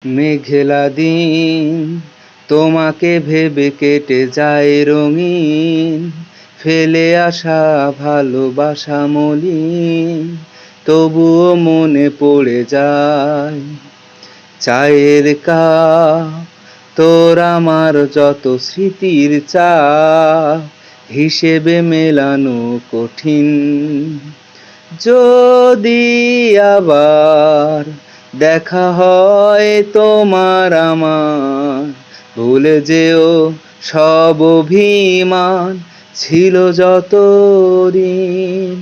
মেঘলা দিন তোমাকে ভেবে কেটে যায় রঙিন, ফেলে আসা ভালোবাসা মলিন, তবুও মনে পড়ে যায় চায়ের কাপ। তোর আমার যত স্মৃতির চা হিসেবে মেলানো কঠিন। যদি আবার দেখা হয় তোমার আমার, ভুলে যেও সব অভিমান ছিল যত দিন।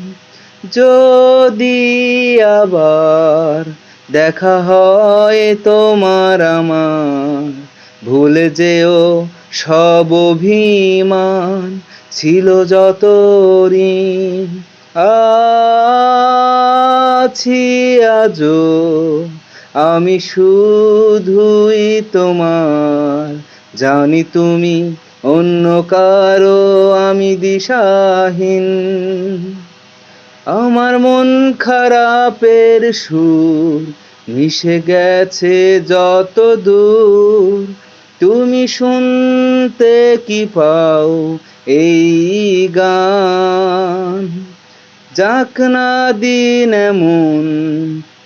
যদি আবার দেখা হয় তোমার আমার, ভুলে যেও সব অভিমান ছিল যত ঋণ। আছি আজো আমি শুধুই তোমার, জানি তুমি অন্য কারো, আমি দিশাহীন। আমার মন খারাপের সুর মিশে গেছে যত দূর, তুমি শুনতে কি পাও এই গান। যাক না দিন এমন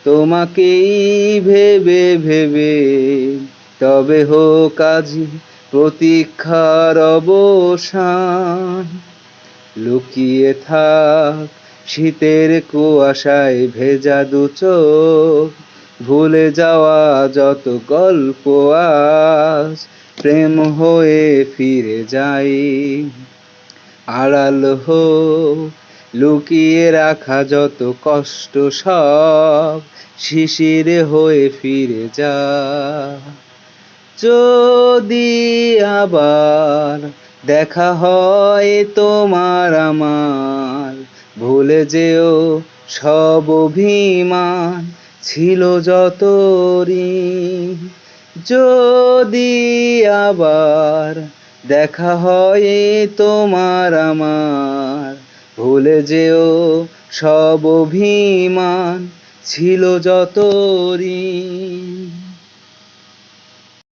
তোমাকেই ভেবে ভেবে, তবে হোক আজি প্রতীক্ষার অবসান। লুকিয়ে থাক শীতের কুয়াশায় ভেজা দু চোখ, ভুলে যাওয়া যত গল্প আজ প্রেম হয়ে ফিরে যাই। আড়াল হোক লুকিয়ে রাখা যত কষ্ট সব শিশিরে হয়ে ফিরে যা। যদি আবার দেখা হয় তোমার আমার, ভুলে যেও সব অভিমান ছিল যত ঋণ। যদি আবার দেখা হয় তোমার আমার, ভুলে যেও সব অভিমান ছিল যত ঋণ।